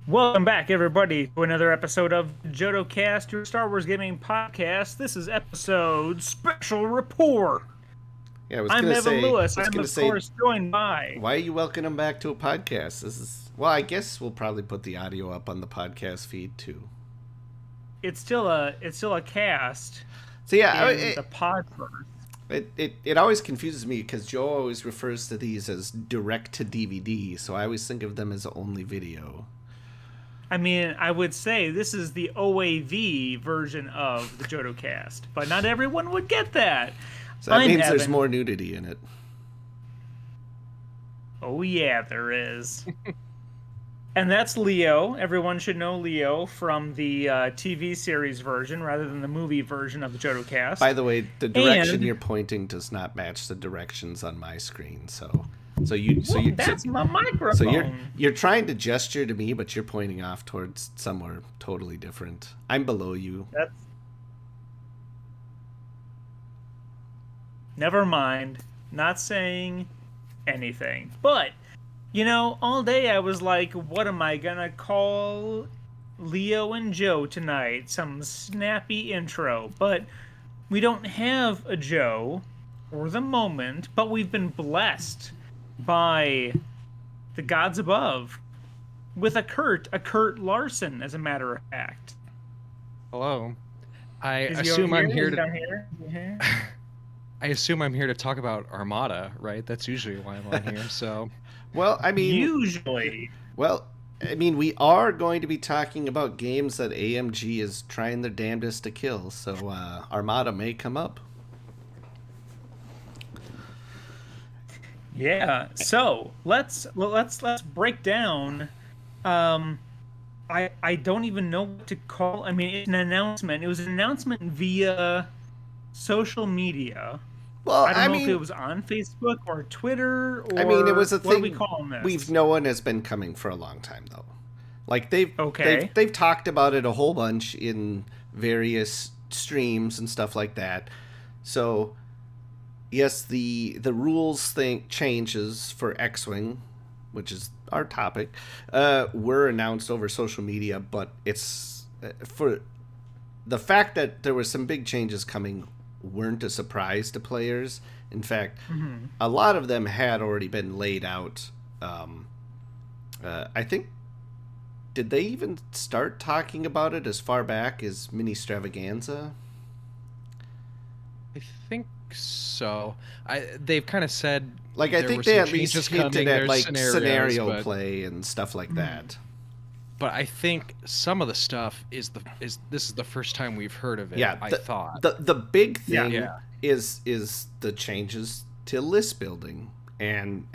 Welcome back, everybody, to another episode of Jodo Cast, your Star Wars gaming podcast. This is episode special report. Yeah, I was I'm gonna Evan say, Lewis. I'm of course joined by. why are you welcoming them back to a podcast? This is well, I guess we'll probably put the audio up on the podcast feed too. It's still a cast So yeah, in the pod first. it always confuses me because Joe always refers to these as direct to DVD, so I always think of them as only video. I mean, I would say this is the OAV version of the Jodo Cast, but not everyone would get that. So that means there's Evan. more nudity in it. Oh yeah, there is. And that's Leo. Everyone should know Leo from the TV series version rather than the movie version of the Jodo Cast. By the way, the direction you're pointing does not match the directions on my screen, That's my microphone. So you're trying to gesture to me, but you're pointing off towards somewhere totally different. I'm below you. Never mind. Not saying anything. But, all day I was like, what am I gonna call Leo and Joe tonight? Some snappy intro. But we don't have a Joe for the moment, but we've been blessed by the gods above with a Kurt Larson, as a matter of fact. Hello. I Is he assume over I'm here? here Is he to down here? Is he here? I assume I'm here to talk about Armada, right? That's usually why I'm on here. So, Well, I mean, Usually. we are going to be talking about games that AMG is trying their damnedest to kill, so Armada may come up. Yeah. So let's break down. I don't even know what to call. I mean, it's an announcement. It was an announcement via social media. Well, I don't know if it was on Facebook or Twitter or. I mean, it was a thing. What are we calling this? We've known has been coming for a long time, though. Like Okay. they've talked about it a whole bunch in various streams and stuff like that. So, yes, the rules thing changes for X-Wing, which is our topic, were announced over social media, but it's for the fact that there were some big changes coming weren't a surprise to players. In fact, a lot of them had already been laid out. I think, did they even start talking about it as far back as Mini Stravaganza? I think so. They've kind of said Like, I there think were they some at least changes hinted coming, at there's like scenarios, scenario but, play and stuff like that. But I think some of the stuff is this is the first time we've heard of it. Yeah, I thought the big thing Yeah. is the changes to list building and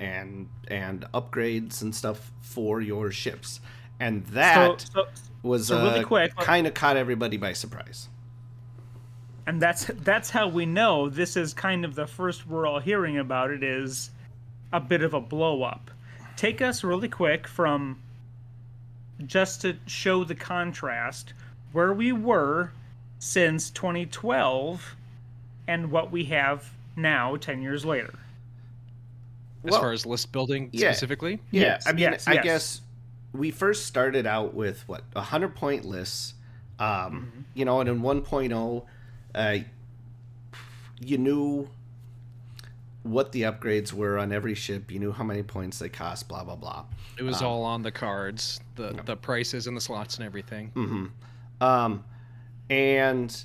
upgrades and stuff for your ships, and that was really quick, kind of caught everybody by surprise. And that's how we know this is kind of the first we're all hearing about it, is a bit of a blow up. Take us really quick from, just to show the contrast, where we were since 2012 and what we have now 10 years later. as far as list building specifically. Yeah, Yes, I mean, yes, I yes. guess we first started out with 100-point lists, and in 1.0, you knew what the upgrades were on every ship. You knew how many points they cost. Blah blah blah. It was all on the cards, the prices and the slots and everything. And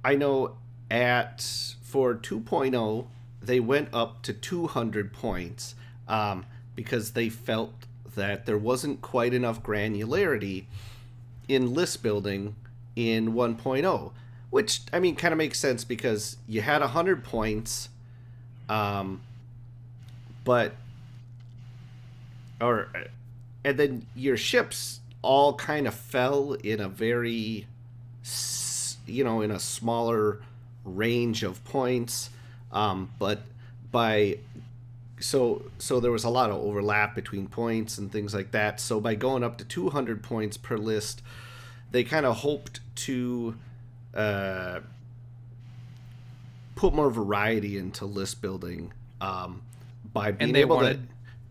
I know for 2.0, they went up to 200 points because they felt that there wasn't quite enough granularity in list building in 1.0, which, I mean, kind of makes sense because you had 100 points, and then your ships all kind of fell in a very, in a smaller range of points, but so there was a lot of overlap between points and things like that. So by going up to 200 points per list, they kind of hoped to put more variety into list building by being able to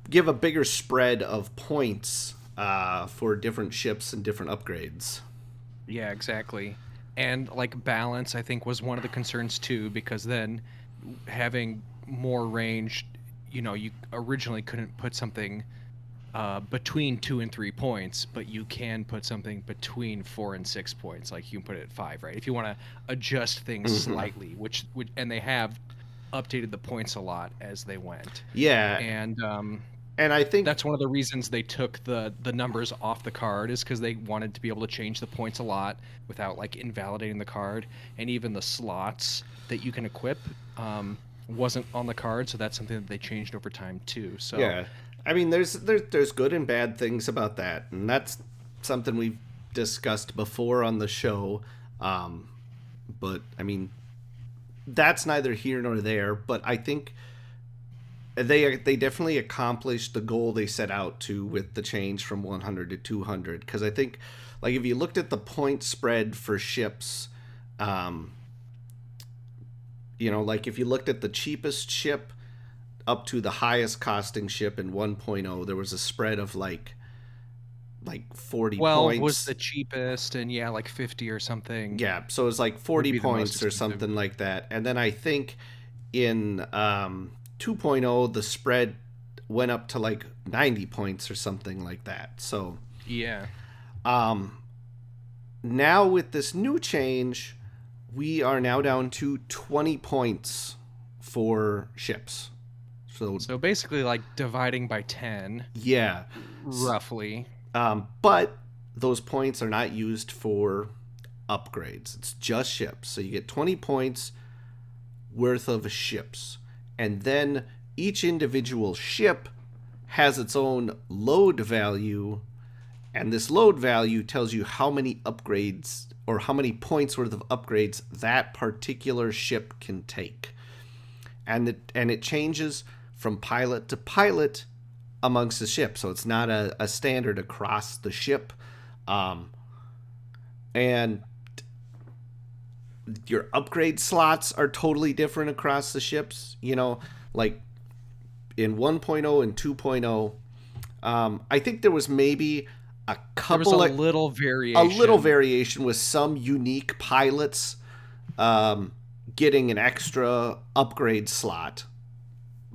give a bigger spread of points for different ships and different upgrades. Yeah, exactly. And like balance, I think, was one of the concerns too, because then having more range, you originally couldn't put something between 2 and 3 points, but you can put something between 4 and 6 points. Like you can put it at 5, right? If you want to adjust things slightly, which and they have updated the points a lot as they went. Yeah, And I think that's one of the reasons they took the numbers off the card, is because they wanted to be able to change the points a lot without like invalidating the card. And even the slots that you can equip wasn't on the card, so that's something that they changed over time too. So yeah, I mean, there's good and bad things about that, and that's something we've discussed before on the show. But I mean, that's neither here nor there. But I think they definitely accomplished the goal they set out to with the change from 100 to 200. Because I think, like, if you looked at the point spread for ships, like if you looked at the cheapest ship up to the highest costing ship in 1.0, there was a spread of like 40 12 points. was the cheapest, and yeah, like 50 or something. Yeah, so it was like 40 points or something like that. And then I think in 2.0, the spread went up to like 90 points or something like that. So yeah. Now with this new change, we are now down to 20 points for ships. So basically like dividing by 10. Yeah. Roughly. But those points are not used for upgrades. It's just ships. So you get 20 points worth of ships. And then each individual ship has its own load value. And this load value tells you how many upgrades or how many points worth of upgrades that particular ship can take. And it changes from pilot to pilot amongst the ship, so it's not a standard across the ship. And your upgrade slots are totally different across the ships. Like in 1.0 and 2.0, I think there was maybe a couple. There was a little variation. A little variation with some unique pilots getting an extra upgrade slot.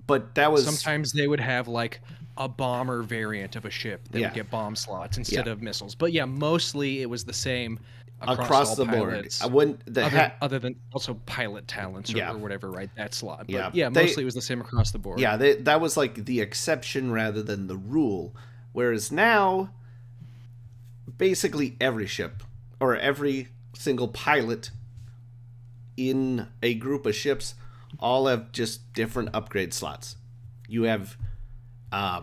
But that was... Sometimes they would have like a bomber variant of a ship that would get bomb slots instead of missiles. But yeah, mostly it was the same across all the pilots, board. Other than also pilot talents or whatever, right? That slot. But mostly it was the same across the board. Yeah, that was like the exception rather than the rule. Whereas now, basically every ship or every single pilot in a group of ships all have just different upgrade slots. You have I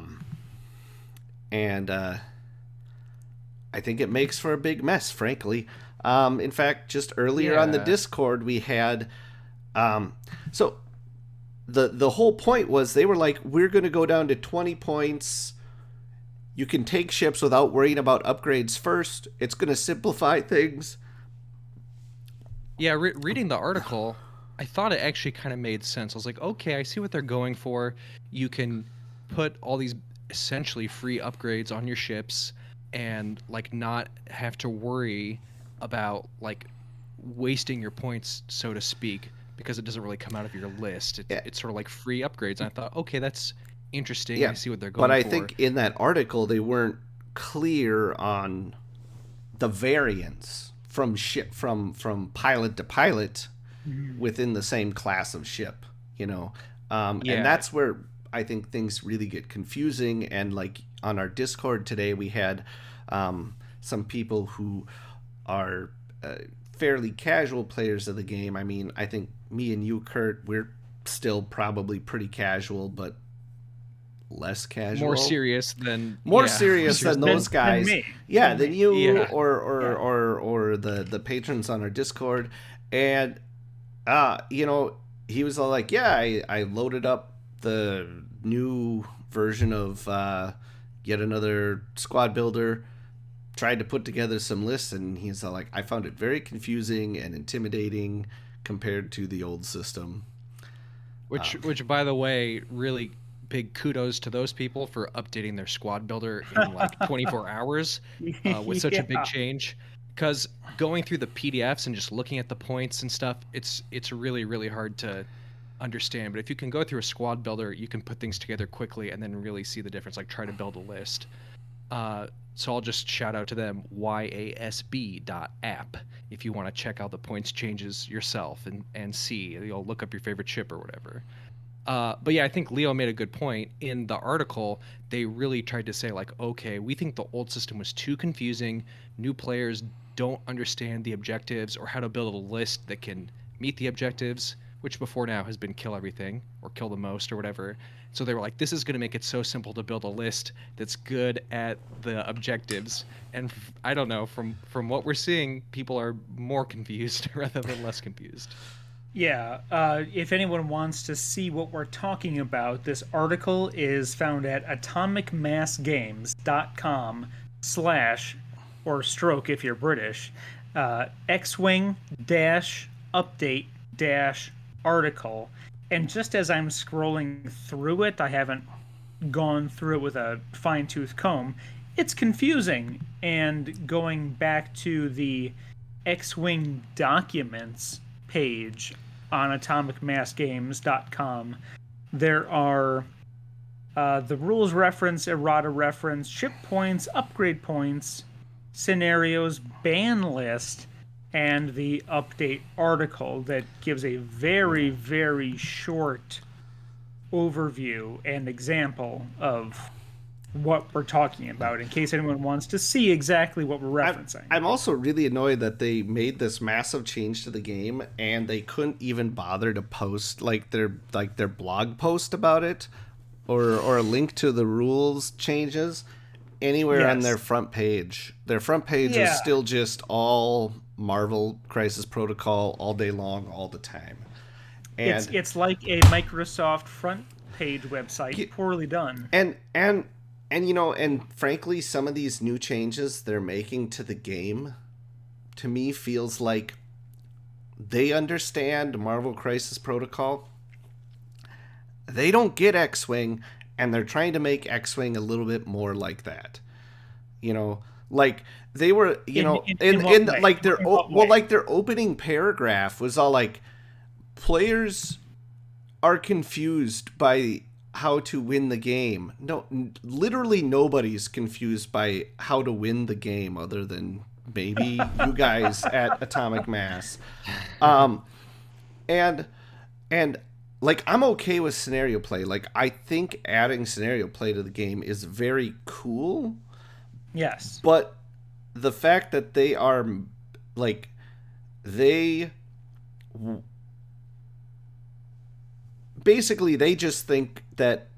think it makes for a big mess, frankly. In fact, just earlier on the Discord we had so the whole point was they were like, we're going to go down to 20 points. You can take ships without worrying about upgrades first. It's going to simplify things. Yeah, reading the article, I thought it actually kind of made sense. I was like, okay, I see what they're going for. You can put all these essentially free upgrades on your ships and like not have to worry about like wasting your points, so to speak, because it doesn't really come out of your list. It's sort of like free upgrades. And I thought, okay, that's interesting. Yeah, I see what they're going for. But I think in that article they weren't clear on the variance from ship from pilot to pilot within the same class of ship, and that's where I think things really get confusing. And like on our Discord today, we had some people who are fairly casual players of the game. I mean, I think me and you, Kurt, we're still probably pretty casual, but less casual, more serious than those guys, than me. than you, or the patrons on our Discord. And he was all like, I loaded up the new version of yet another squad builder, tried to put together some lists, and he's all like, I found it very confusing and intimidating compared to the old system. Which by the way, really big kudos to those people for updating their squad builder in like 24 hours with such a big Yeah. change. Because going through the PDFs and just looking at the points and stuff, it's really, really hard to understand. But if you can go through a squad builder, you can put things together quickly and then really see the difference, like try to build a list. So I'll just shout out to them, yasb.app, if you want to check out the points changes yourself and see. You'll look up your favorite ship or whatever. But yeah, I think Leo made a good point. In the article, they really tried to say, like, okay, we think the old system was too confusing. New players don't understand the objectives or how to build a list that can meet the objectives, which before now has been kill everything or kill the most or whatever. So they were like, this is going to make it so simple to build a list that's good at the objectives. And I don't know, from what we're seeing, people are more confused rather than less confused. Yeah, if anyone wants to see what we're talking about, this article is found at atomicmassgames.com slash, or stroke if you're British, X-Wing dash update dash article. And just as I'm scrolling through it, I haven't gone through it with a fine-tooth comb, it's confusing. And going back to the X-Wing documents page on atomicmassgames.com, there are the rules reference, errata reference, ship points, upgrade points, scenarios, ban list, and the update article that gives a very, very short overview and example of what we're talking about, in case anyone wants to see exactly what we're referencing. I'm also really annoyed that they made this massive change to the game and they couldn't even bother to post their blog post about it or a link to the rules changes anywhere on their front page. Their front page is still just all Marvel Crisis Protocol all day long, all the time. And it's like a Microsoft front page website, poorly done. And frankly, some of these new changes they're making to the game, to me, feels like they understand Marvel Crisis Protocol. They don't get X-Wing, and they're trying to make X-Wing a little bit more like that. Like they were, their opening paragraph was all like, players are confused by how to win the game. No, literally nobody's confused by how to win the game other than maybe you guys at Atomic Mass. And like, I'm okay with scenario play. Like, I think adding scenario play to the game is very cool. Yes. But the fact that they are, like, basically, they just think that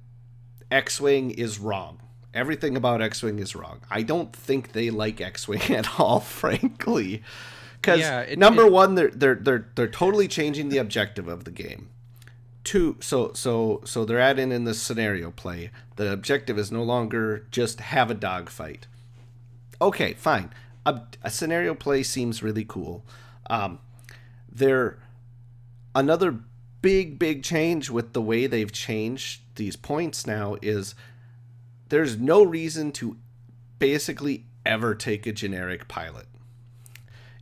X-Wing is wrong. Everything about X-Wing is wrong. I don't think they like X-Wing at all, frankly. Because number one, they're totally changing the objective of the game. Two, so they're adding in the scenario play. The objective is no longer just have a dogfight. Okay, fine. A scenario play seems really cool. Another big change with the way they've changed these points now is there's no reason to basically ever take a generic pilot.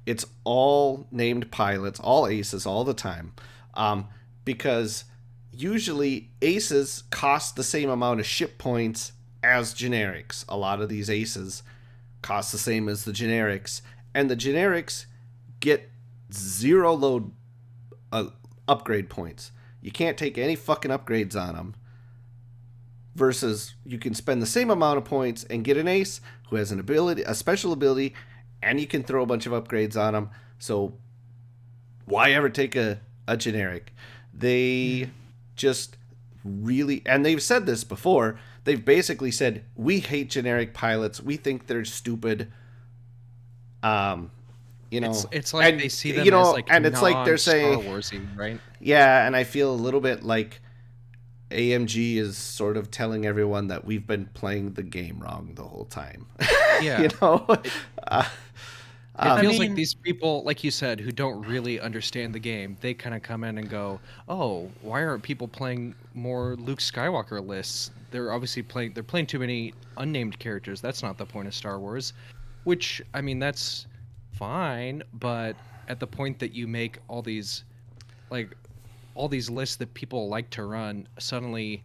It's all named pilots, all aces all the time, because usually aces cost the same amount of ship points as generics. A lot of these aces cost the same as the generics, and the generics get zero load upgrade points. You can't take any fucking upgrades on them. Versus you can spend the same amount of points and get an ace who has a special ability, and you can throw a bunch of upgrades on them. So why ever take a generic? They just really, and they've said this before, they've basically said, we hate generic pilots. We think they're stupid. It's like they see them as like, and it's like they're saying Star Warsy, right? Yeah, and I feel a little bit like AMG is sort of telling everyone that we've been playing the game wrong the whole time. Yeah. It feels like mean- these people, like you said, who don't really understand the game, they kind of come in and go, "Oh, why aren't people playing more Luke Skywalker lists? They're obviously playing too many unnamed characters. That's not the point of Star Wars." Which, I mean, that's fine, but at the point that you make like all these lists that people like to run suddenly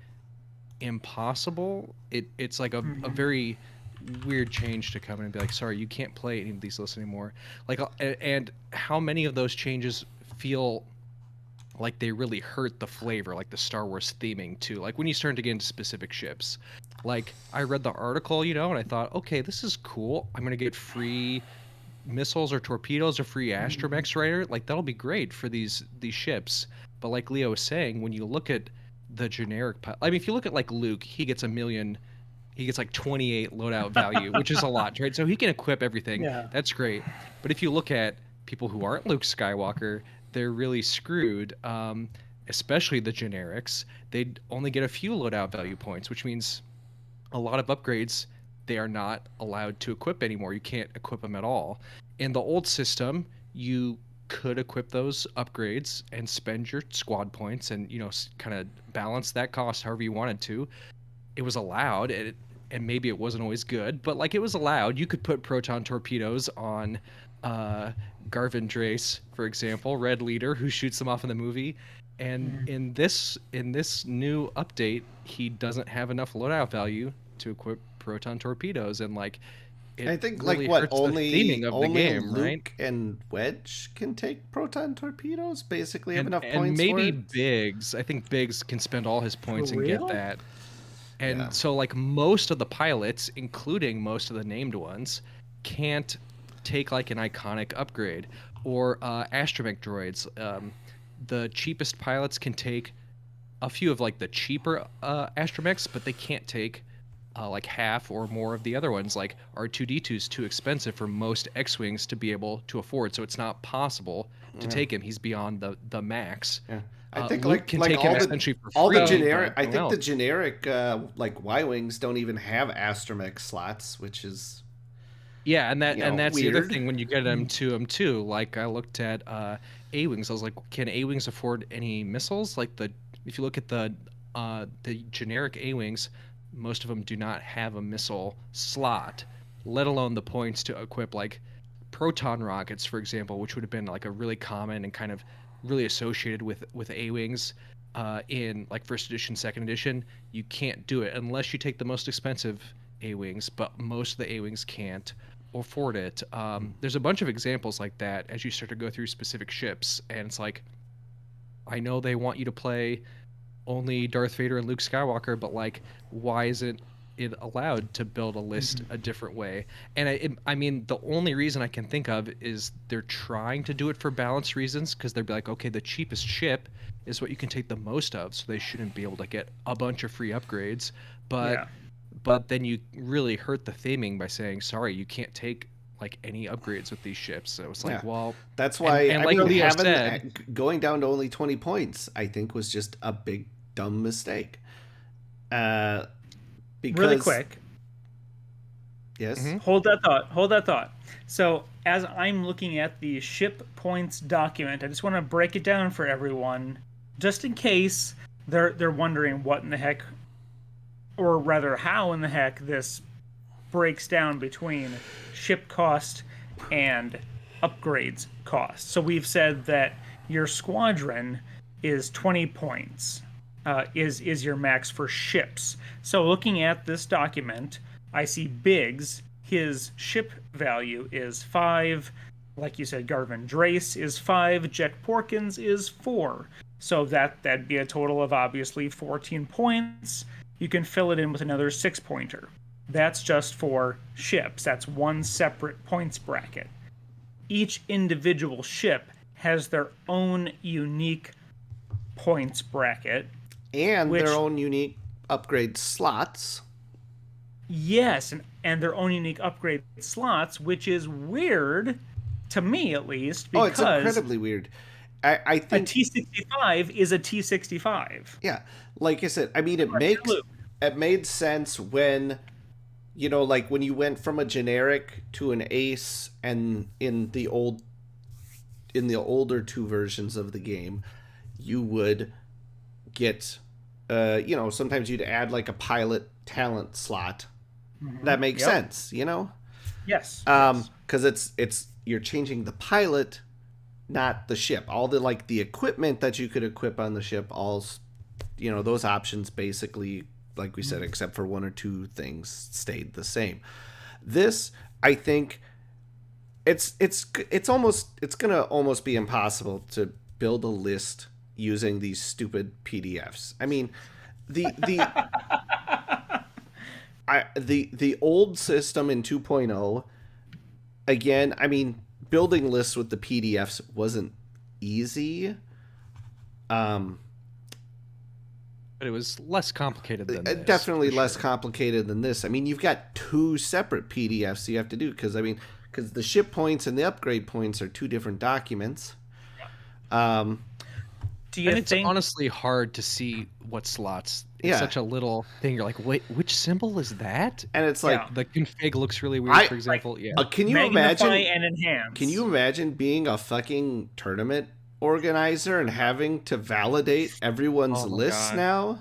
impossible, it's like a very weird change to come in and be like, sorry, you can't play any of these lists anymore. Like, and how many of those changes feel like they really hurt the flavor, like the Star Wars theming too. Like when you start to get into specific ships. Like I read the article, and I thought, okay, this is cool. I'm gonna get free missiles or torpedoes or free astromechs right. Like that'll be great for these ships. But like Leo was saying, when you look at the generic, I mean, if you look at like Luke, he gets like 28 loadout value, which is a lot, right? So he can equip everything. Yeah. That's great. But if you look at people who aren't Luke Skywalker, they're really screwed. Especially the generics, they only get a few loadout value points, which means a lot of upgrades they are not allowed to equip anymore. You can't equip them at all. In the old system, you could equip those upgrades and spend your squad points and kind of balance that cost however you wanted to. It was allowed, and maybe it wasn't always good, but like it was allowed. You could put proton torpedoes on Garvin Drace, for example, Red Leader, who shoots them off in the movie. And in this new update, he doesn't have enough loadout value to equip proton torpedoes, and like it I think really like what hurts only the theming of the only game, Luke right? and Wedge can take proton torpedoes. Basically, have enough And points maybe for it. Biggs. I think Biggs can spend all his points and get real? that. And Yeah. so like most of the pilots, including most of the named ones, can't take like an iconic upgrade or astromech droids. The cheapest pilots can take a few of like the cheaper astromechs, but they can't take like half or more of the other ones. Like R2D2 is too expensive for most X-wings to be able to afford, so it's not possible to take him. He's beyond the max. Yeah. I think Luke can like take him all the essentially for all the free, generic. but I no think the else. generic like Y wings don't even have astromech slots, which is Yeah, and that's the other weird. thing when you get them too. Like I looked at A-wings, I was like, can A-wings afford any missiles? Like if you look at the generic A-wings, most of them do not have a missile slot, let alone the points to equip like proton rockets, for example, which would have been like a really common and kind of really associated with A-wings in like first edition, second edition. You can't do it unless you take the most expensive A-wings, but most of the A-wings can't afford it. There's a bunch of examples like that as you start to go through specific ships, and it's like, I know they want you to play only Darth Vader and Luke Skywalker, but like, why isn't it allowed to build a list a different way? And I mean, the only reason I can think of is they're trying to do it for balance reasons, because they'd be like, okay, the cheapest ship is what you can take the most of, so they shouldn't be able to get a bunch of free upgrades. But Yeah. but then you really hurt the theming by saying, sorry, you can't take like any upgrades with these ships. So it's like, Yeah. well, That's why and I like mean Leo having said, going down to only 20 points, I think was just a big dumb mistake. Because Really quick, yes. Mhm. hold that thought. Hold that thought. So, as I'm looking at the ship points document, I just want to break it down for everyone, just in case they're wondering what in the heck, or rather, how in the heck this breaks down between ship cost and upgrades cost. So we've said that your squadron is 20 points, is your max for ships. So looking at this document, I see Biggs, his ship value is 5. Like you said, Garvin Drace is 5. Jack Porkins is 4. So that'd be a total of obviously 14 points. You can fill it in with another 6-pointer. That's just for ships. That's one separate points bracket. Each individual ship has their own unique points bracket. And Which- their own unique upgrade slots. Yes, and their own unique upgrade slots, which is weird to me at least, Oh, it's because incredibly weird. I a think T65 is a T65. yeah, like I said, I mean Luke. it made sense when you know, like when you went from a generic to an ace, and in the older two versions of the game, you would get, you know, sometimes you'd add like a pilot talent slot. That makes Yep. sense, you know, Yes. Yes. because it's you're changing the pilot, not the ship. All the like the equipment that you could equip on the ship, you know, those options basically, like we said, except for one or two things, stayed the same. This, I think, it's gonna almost be impossible to build a list using these stupid PDFs. I mean, the the old system in 2.0, again, I mean, building lists with the PDFs wasn't easy. Um, But it was less complicated than this. Definitely for less sure. complicated than this. I mean, you've got two separate PDFs you have to do, because the ship points and the upgrade points are two different documents. Um, Do you And it's think? honestly hard to see what slots. It's Yeah. such a little thing. You're like, wait, which symbol is that? and it's Yeah. like, The config looks really weird, I for example. Yeah. can you Magnify imagine? and enhance. Can you imagine being a fucking tournament organizer and having to validate everyone's Oh my lists God. now?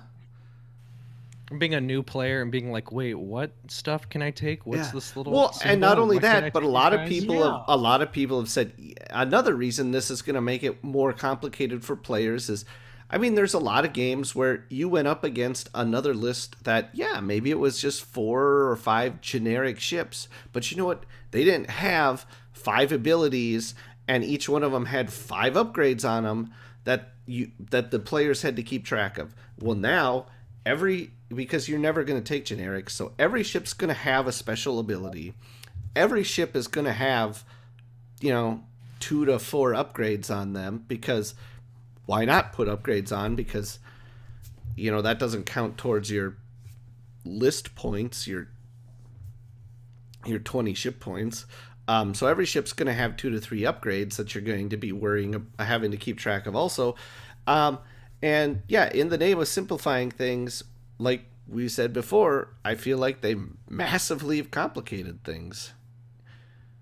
Being a new player and being like, wait, what stuff can I take? What's Yeah. this little Well, symbol? and not only What can I that, but take, you guys? Yeah. a lot of people have said another reason this is going to make it more complicated for players is, I mean, there's a lot of games where you went up against another list that, yeah, maybe it was just 4 or 5 generic ships, but you know what? They didn't have 5 abilities, and each one of them had 5 upgrades on them that the players had to keep track of. Well, now because you're never going to take generics, so every ship's going to have a special ability. Every ship is going to have, you know, 2 to 4 upgrades on them, because why not put upgrades on? Because, you know, that doesn't count towards your list points, your 20 ship points. So every ship's going to have 2 to 3 upgrades that you're going to be having to keep track of also. And yeah, in the name of simplifying things, like we said before, I feel like they massively have complicated things.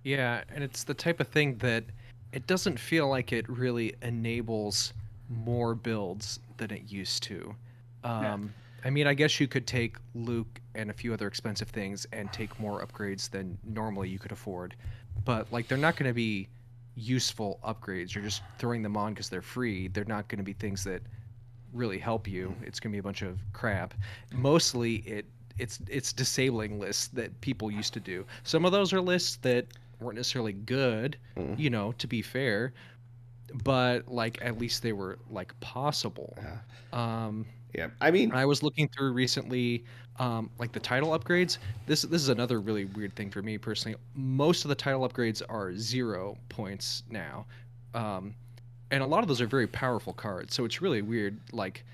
Yeah, and it's the type of thing that it doesn't feel like it really enables more builds than it used to. Yeah. I mean, I guess you could take Luke and a few other expensive things and take more upgrades than normally you could afford, but like they're not going to be useful upgrades. You're just throwing them on because they're free. They're not going to be things that really help you. It's going to be a bunch of crap. Mostly it's disabling lists that people used to do. Some of those are lists that weren't necessarily good, you know, to be fair, but like at least they were like possible. Yeah, I mean, I was looking through recently, like the title upgrades. This is another really weird thing for me personally. Most of the title upgrades are 0 points now, and a lot of those are very powerful cards. So it's really weird. Like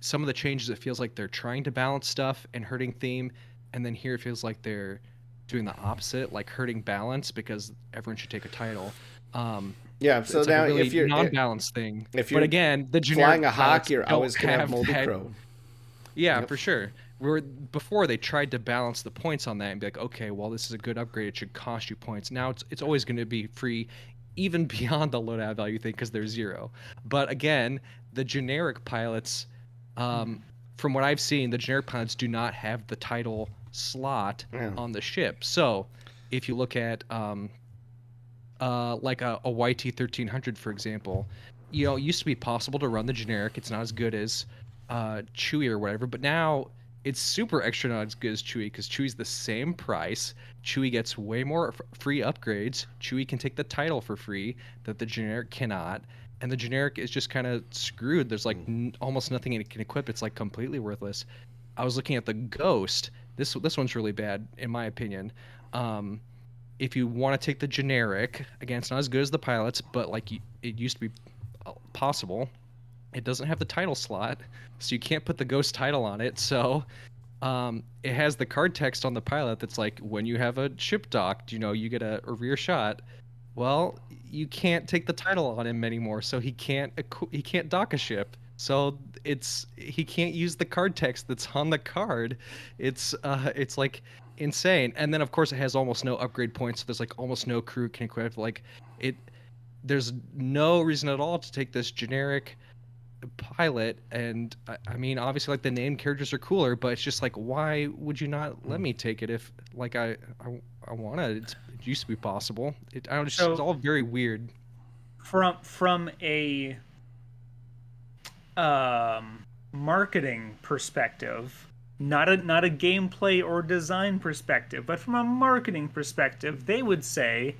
some of the changes, it feels like they're trying to balance stuff and hurting theme, and then here it feels like they're doing the opposite, like hurting balance because everyone should take a title. yeah. So It's like now a really if you're non-balanced thing. if But you're again, the flying generic a hawk, pilots you're don't always gonna have Moldy that. Crow. Yeah, Yep. for sure. Before they tried to balance the points on that and be like, okay, well, this is a good upgrade. It should cost you points. Now it's always going to be free, even beyond the loadout value thing because they're 0. But again, the generic pilots, from what I've seen, the generic pilots do not have the title slot Yeah. on the ship. So if you look at like a YT 1300, for example, you know, it used to be possible to run the generic. It's not as good as Chewy or whatever, but now it's super extra not as good as Chewy because Chewy's the same price. Chewy gets way more free upgrades. Chewy can take the title for free that the generic cannot, and the generic is just kind of screwed. There's like almost nothing it can equip. It's like completely worthless. I was looking at the Ghost. This one's really bad in my opinion. If you want to take the generic, again, it's not as good as the pilots, but like it used to be possible. It doesn't have the title slot, so you can't put the Ghost title on it. So it has the card text on the pilot that's like, when you have a ship docked, you know, you get a rear shot. Well, you can't take the title on him anymore, so he can't dock a ship. So he can't use the card text that's on the card. It's like insane. And then of course it has almost no upgrade points. So there's like almost no crew can equip. Like it there's no reason at all to take this generic pilot. And I mean, obviously like the named characters are cooler, but it's just like, why would you not let me take it if like I want to? It used to be possible. I don't just, it's So all very weird. from a marketing perspective, not a gameplay or design perspective, but from a marketing perspective, they would say,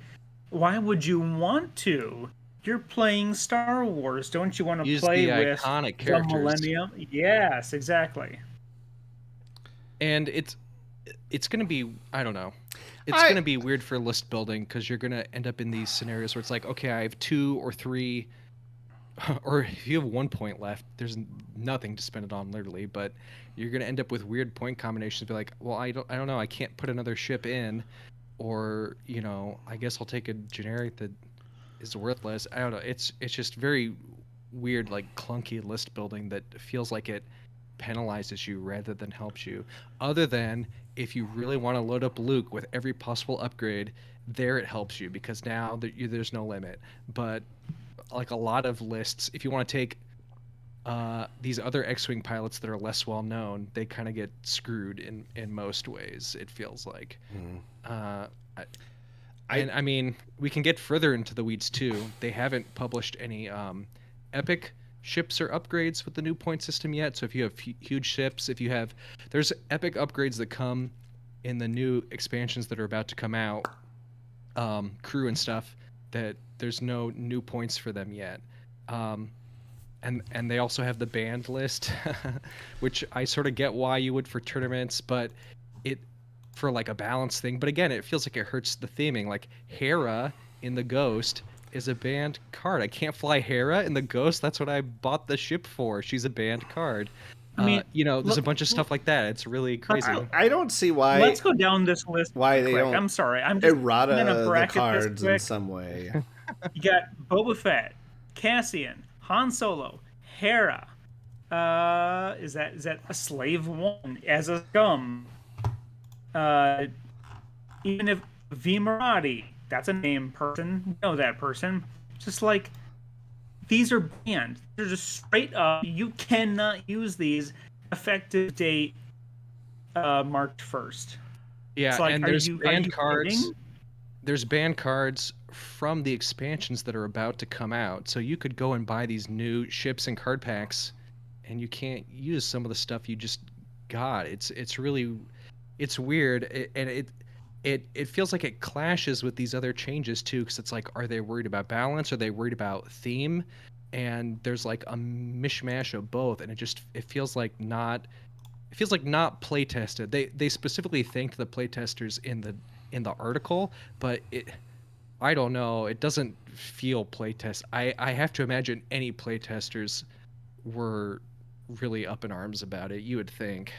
why would you want to? You're playing Star Wars. Don't you want to Use play the with iconic the characters. Millennium? Yes, exactly. And it's gonna be, I don't know, it's I gonna be weird for list building because you're gonna end up in these scenarios where it's like, okay, I have 2 or 3, or if you have 1 point left, there's nothing to spend it on literally, but you're gonna end up with weird point combinations. Be like, well, I don't know, I can't put another ship in, or I guess I'll take a generic that is worthless. I don't know. It's just very weird, like clunky list building that feels like it penalizes you rather than helps you. Other than if you really want to load up Luke with every possible upgrade, there it helps you because now there's no limit. But like a lot of lists, if you want to take these other X-wing pilots that are less well known, they kind of get screwed in most ways. It feels like. Uh, I, I and I mean, we can get further into the weeds too. They haven't published any epic ships or upgrades with the new point system yet. So if you have huge ships, there's epic upgrades that come in the new expansions that are about to come out, crew and stuff, that there's no new points for them yet. Um, and they also have the banned list, which I sort of get why you would for tournaments, but it for like a balance thing. But again, it feels like it hurts the theming. Like Hera in the Ghost is a banned card. I can't fly Hera in the Ghost. That's what I bought the ship for. She's a banned card. I mean, There's a look, bunch of stuff like that. It's really let's crazy. go. I don't see Let's go down this list why really they quick. don't I'm sorry. I'm gonna errata the bracket this cards in quick. some way. You got Boba Fett, Cassian, Han Solo, Hera. Is that a slave one as a scum? Uh, even if V Marati, that's a name person, you know that person. Just like these are banned. They're just straight up. You cannot use these. Effective date March 1st. It's Yeah, like, and are you kidding? there's banned cards from the expansions that are about to come out. So you could go and buy these new ships and card packs, and you can't use some of the stuff you just got. It's really it's weird, and it feels like it clashes with these other changes too. Because it's like, are they worried about balance? Are they worried about theme? And there's like a mishmash of both, and it feels like not. It feels like not play tested. They specifically thanked the play testers in the article, but I don't know. It doesn't feel playtest. I have to imagine any playtesters were really up in arms about it. You would think.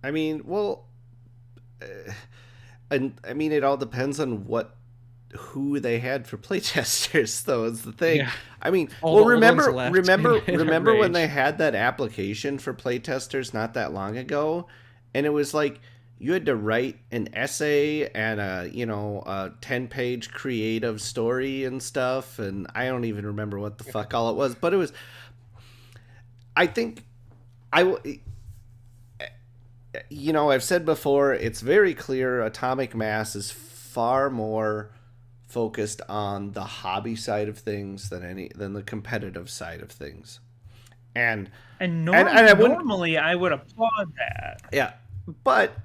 I mean, well, uh, and I mean, it all depends on who they had for playtesters, though. Is the thing. Yeah, I mean, all well, the old ones left in a remember when they rage. had that application for playtesters not that long ago, and it was like you had to write an essay and a 10-page creative story and stuff, and I don't even remember what the fuck all it was, but it was. I think I I've said before, it's very clear Atomic Mass is far more focused on the hobby side of things than the competitive side of things. And And and I wouldn't normally I would applaud that, yeah, but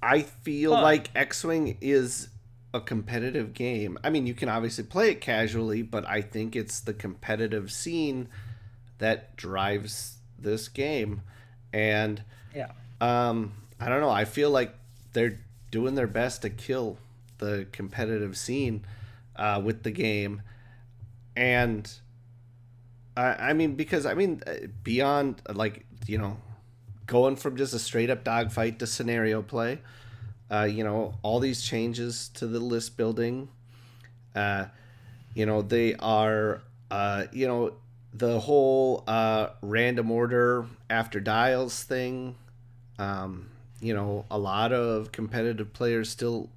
I feel but like X-Wing is a competitive game. I mean, you can obviously play it casually, but I think it's the competitive scene that drives this game. And yeah. I don't know. I feel like they're doing their best to kill the competitive scene with the game, and I mean, because I mean, beyond like going from just a straight up dogfight to scenario play, all these changes to the list building, they are, the whole random order after dials thing. A lot of competitive players still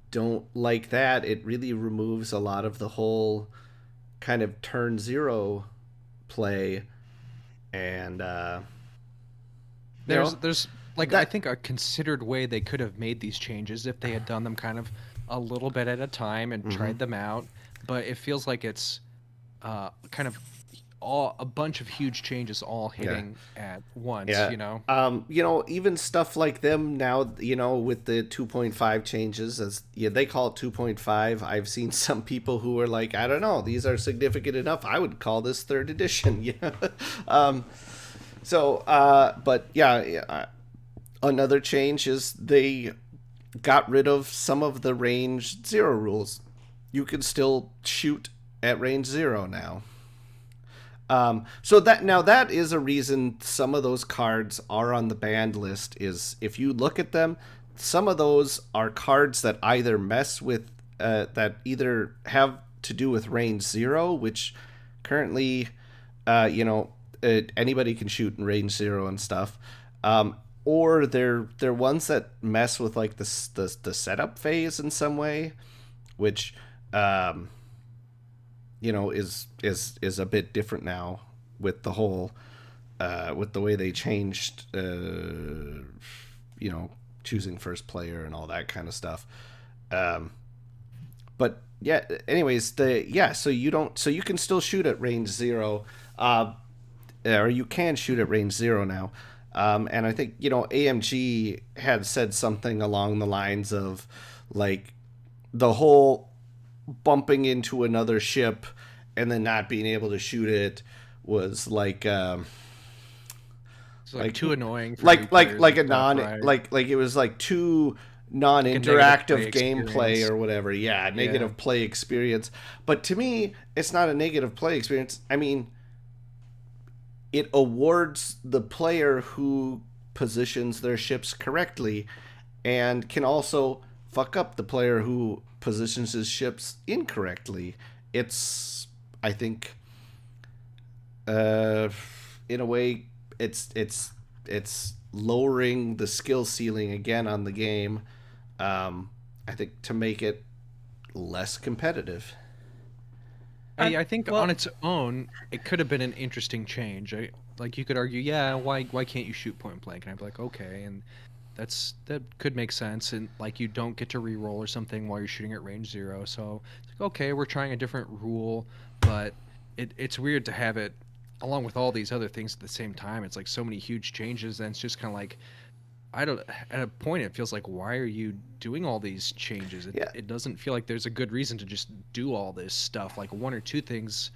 don't like that. It really removes a lot of the whole kind of turn zero play, and There's like I that. think a considered way they could have made these changes if they had done them kind of a little bit at a time and tried them out. But it feels like it's kind of all a bunch of huge changes all hitting at once. Yeah. Even stuff like them now, with the 2.5 changes, as they call it 2.5. I've seen some people who are like, I don't know, these are significant enough. I would call this third edition. But yeah, another change is they got rid of some of the range 0 rules. You can still shoot at range 0 now. So that is a reason some of those cards are on the banned list. Is if you look at them, some of those are cards that either mess with that either have to do with range 0, which currently anybody can shoot in range 0 and stuff, or they're ones that mess with like the setup phase in some way, which is a bit different now with the whole with the way they changed choosing first player and all that kind of stuff. But yeah, anyways, so you can still shoot at range 0, or you can shoot at range 0 now. And I think AMG had said something along the lines of like the whole bumping into another ship and then not being able to shoot it was like it's like too annoying for like a stuff, non right? like it was like too non-interactive gameplay or whatever. Yeah, negative play experience. But to me, it's not a negative play experience. I mean, it awards the player who positions their ships correctly, and can also fuck up the player who positions his ships incorrectly. It's, I think, in a way, it's lowering the skill ceiling again on the game. I think to make it less competitive. I think on its own, it could have been an interesting change. Like you could argue, yeah, why can't you shoot point blank? And I'd be like, okay, and that could make sense. And like you don't get to re-roll or something while you're shooting at range 0. So it's like, okay, we're trying a different rule, but it's weird to have it along with all these other things at the same time. It's like so many huge changes, and it's just kind of like, at a point it feels like, why are you doing all these changes? It doesn't feel like there's a good reason to just do all this stuff. Like one or two things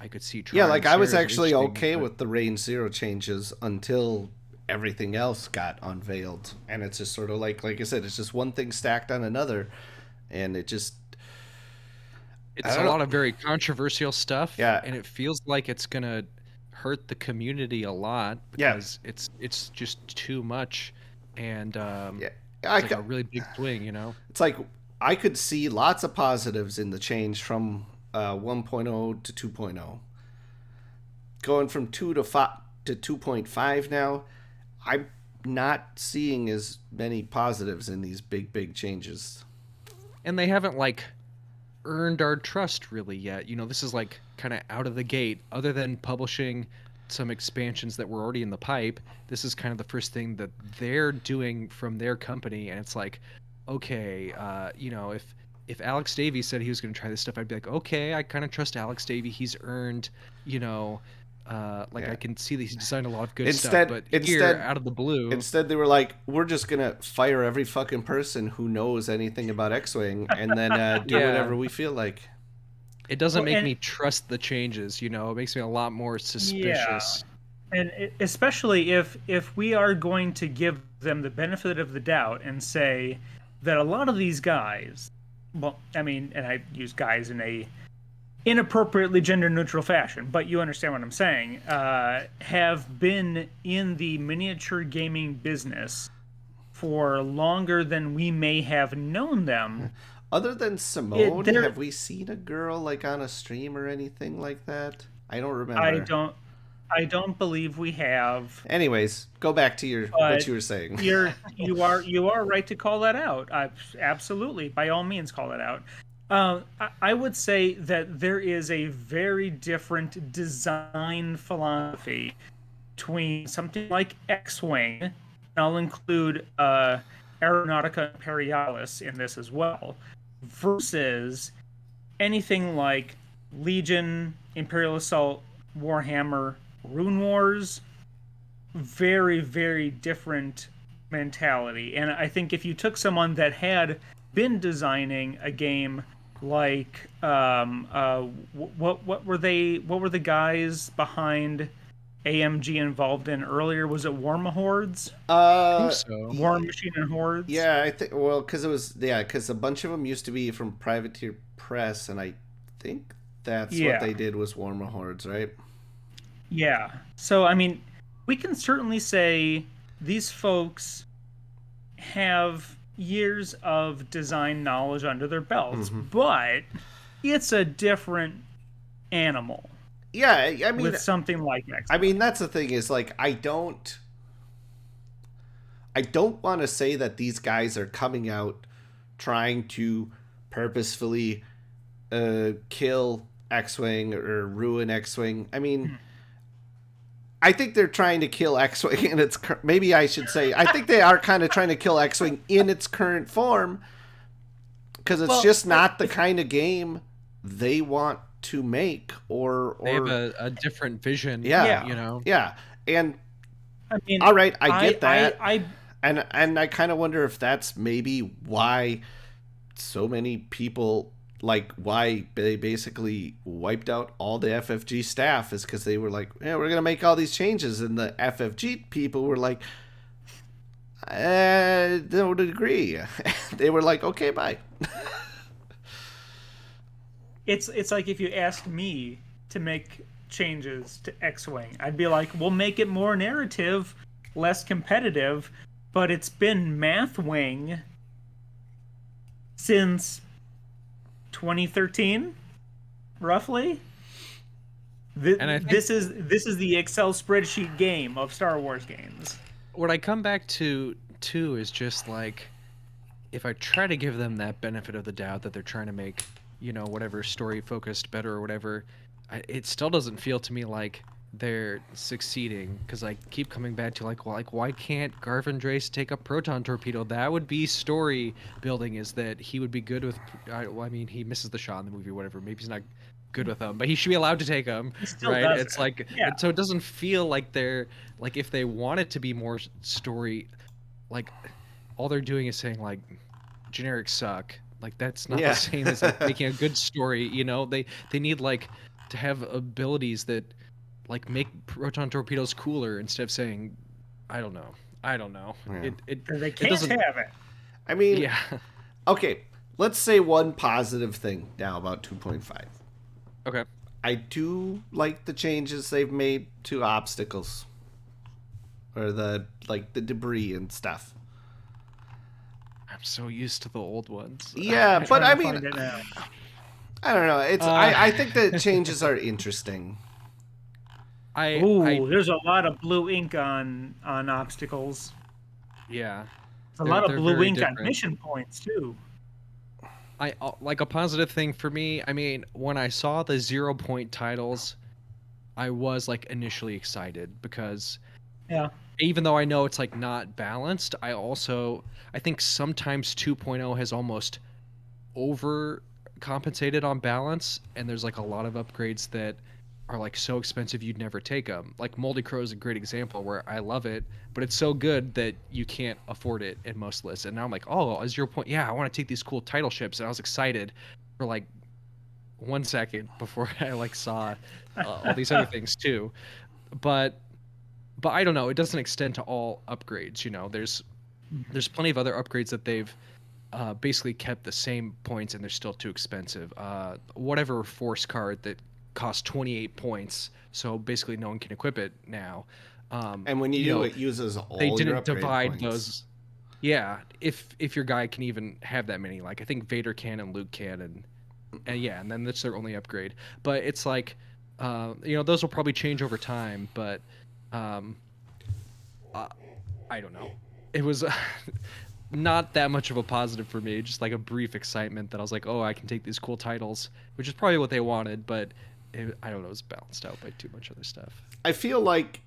I could see trying. Yeah, like I was actually okay with the range 0 changes until everything else got unveiled, and it's just sort of like I said, it's just one thing stacked on another, and it's a lot of very controversial stuff. Yeah, and it feels like it's gonna hurt the community a lot because it's just too much. And it's like a really big swing, It's like I could see lots of positives in the change from 1.0 to 2.0. Going from 2 to 5 to 2.5 now, I'm not seeing as many positives in these big changes. And they haven't like earned our trust really yet. This is like kind of out of the gate. Other than publishing some expansions that were already in the pipe, this is kind of the first thing that they're doing from their company, and it's like, okay, if Alex Davey said he was going to try this stuff, I'd be like, okay, I kind of trust Alex Davey. He's earned, I can see that he's designed a lot of good stuff, but here, out of the blue, instead they were like, we're just gonna fire every fucking person who knows anything about X-Wing, and then do whatever we feel like. It doesn't make me trust the changes, it makes me a lot more suspicious. Yeah. And especially if we are going to give them the benefit of the doubt and say that a lot of these guys, well, I mean, and I use guys in a inappropriately gender-neutral fashion, but you understand what I'm saying, have been in the miniature gaming business for longer than we may have known them. Other than Simone, have we seen a girl like on a stream or anything like that? I don't remember. I don't believe we have. Anyways, go back to your what But you were saying. you are right to call that out. Absolutely, by all means, call it out. I would say that there is a very different design philosophy between something like X-wing. And I'll include Aeronautica Imperialis in this as well, versus anything like Legion, Imperial Assault, Warhammer, Rune Wars. Very, very different mentality. And I think if you took someone that had been designing a game like what were they, what were the guys behind AMG involved in earlier? Was it War Hordes? I think so. War Machine and Hordes? Yeah, I think because it was because a bunch of them used to be from Privateer Press, and I think that's what they did was Warmer Hordes, right? Yeah. So I mean, we can certainly say these folks have years of design knowledge under their belts, but it's a different animal. Yeah, I mean, with something like X. I mean, that's the thing is like I don't want to say that these guys are coming out trying to purposefully kill X-wing or ruin X-wing. I mean, I think they're trying to kill X-wing in its maybe I should say I think they are kind of trying to kill X-wing in its current form because it's just not the kind of game they want to make or they have a different vision. Yeah, you know. Yeah, and I mean, all right, I get that. I and I kind of wonder if that's maybe why so many people like why they basically wiped out all the FFG staff is because they were like, yeah, we're gonna make all these changes, and the FFG people were like, I don't agree. They were like, okay, bye. It's like if you asked me to make changes to X-wing, I'd be like, we'll make it more narrative, less competitive, but it's been Math Wing since 2013, roughly. This is the Excel spreadsheet game of Star Wars games. What I come back to too is just like, if I try to give them that benefit of the doubt that they're trying to make, you know, whatever story focused better or whatever, it still doesn't feel to me like they're succeeding, because I keep coming back to like, well, like, why can't Garvin Drace take a proton torpedo? That would be story building, is that he would be good with, I mean, he misses the shot in the movie or whatever, maybe he's not good with them, but he should be allowed to take them, right? It's like, so it doesn't feel like they're, like, if they want it to be more story, like, all they're doing is saying like generics suck. Like, that's not the same as like making a good story, you know? They need like to have abilities that like make proton torpedoes cooler, instead of saying, I don't know. Yeah. They can't have it. I mean, okay, let's say one positive thing now about 2.5. Okay. I do like the changes they've made to obstacles, or the debris and stuff. I'm so used to the old ones. Yeah, but I mean, I don't know. It's I think the changes are interesting. There's a lot of blue ink on obstacles. Yeah. There's a lot of blue ink on mission points too. I like a positive thing for me. I mean, when I saw the 0-point titles, I was like initially excited because even though I know it's like not balanced, I think sometimes 2.0 has almost overcompensated on balance, and there's like a lot of upgrades that are like so expensive you'd never take them. Like Moldy Crow is a great example where I love it, but it's so good that you can't afford it in most lists. And now I'm like, oh, a 0 point, I want to take these cool title ships, and I was excited for like 1 second before I like saw all these other things too. But I don't know, it doesn't extend to all upgrades, you know. There's plenty of other upgrades that they've basically kept the same points and they're still too expensive. Whatever force card that costs 28 points, so basically no one can equip it now. And when you do, it uses all they your didn't upgrade divide points. those. Yeah, if your guy can even have that many, like I think Vader can and Luke can, and then that's their only upgrade. But it's like Those will probably change over time, but um, I don't know. It was not that much of a positive for me. Just like a brief excitement that I was like, oh, I can take these cool titles, which is probably what they wanted, but I don't know, it was balanced out by too much other stuff. I feel like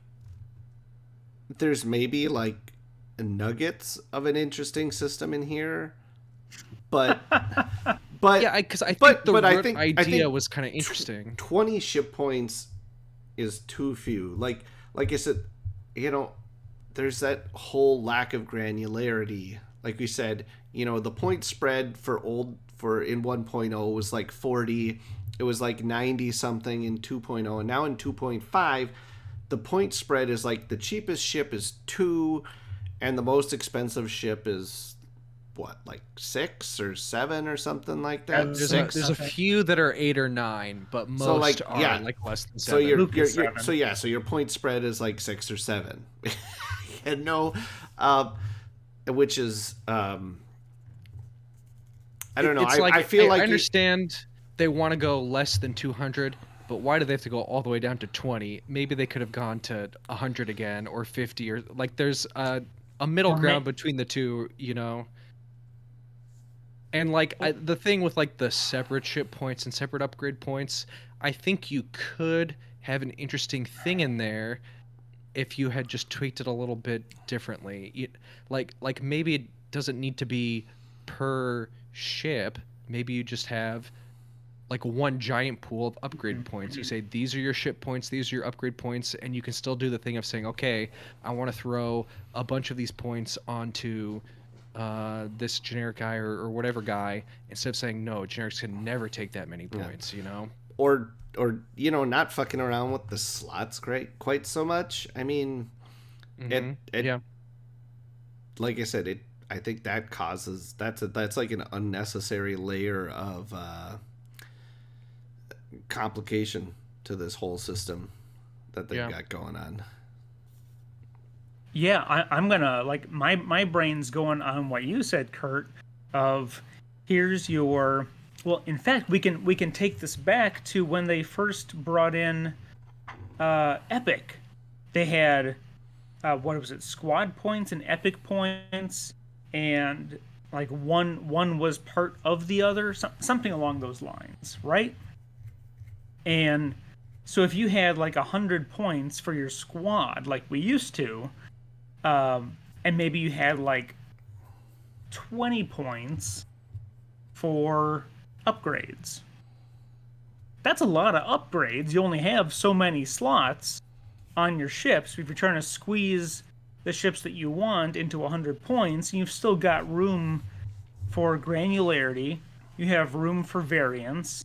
there's maybe like nuggets of an interesting system in here, but yeah, because I think the idea was kind of interesting. 20 ship points is too few. Like I said, there's that whole lack of granularity. Like we said, the point spread for in 1.0 was like 40. It was like 90 something in 2.0, and now in 2.5, the point spread is like the cheapest ship is 2, and the most expensive ship is what, like 6 or 7 or something like that. There's a few that are 8 or 9, but most are like less than 7. So your point spread is like 6 or 7. And no, which is I don't know. I feel like I understand they want to go less than 200, but why do they have to go all the way down to 20? Maybe they could have gone to 100 again, or 50, or like there's a middle ground between the two, And like the thing with like the separate ship points and separate upgrade points, I think you could have an interesting thing in there if you had just tweaked it a little bit differently. Like maybe it doesn't need to be per ship. Maybe you just have like one giant pool of upgrade points. You say, these are your ship points, these are your upgrade points, and you can still do the thing of saying, okay, I want to throw a bunch of these points onto this generic guy or whatever guy, instead of saying, no, generics can never take that many points, Or not fucking around with the slots quite so much. I mean, yeah. Like I said, I think that causes that's like an unnecessary layer of complication to this whole system that they've got going on. Yeah, I'm gonna like my brain's going on what you said, Kurt. Of here's your in fact, we can take this back to when they first brought in Epic. They had what was it, squad points and epic points, and like one was part of the other, something along those lines, right? And so if you had like 100 points for your squad, like we used to, and maybe you had like 20 points for upgrades. That's a lot of upgrades. You only have so many slots on your ships. If you're trying to squeeze the ships that you want into 100 points, you've still got room for granularity. You have room for variance.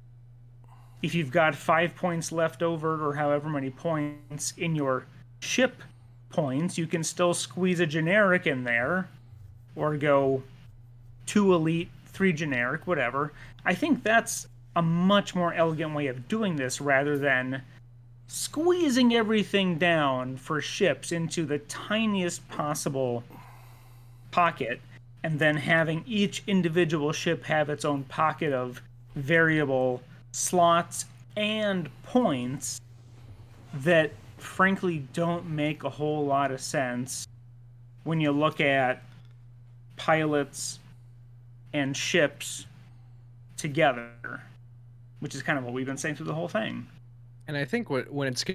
If you've got 5 points left over, or however many points in your ship points, you can still squeeze a generic in there, or go 2 elite, 3 generic, whatever. I think that's a much more elegant way of doing this, rather than squeezing everything down for ships into the tiniest possible pocket, and then having each individual ship have its own pocket of variable slots and points that frankly don't make a whole lot of sense when you look at pilots and ships together, which is kind of what we've been saying through the whole thing. And I think when it's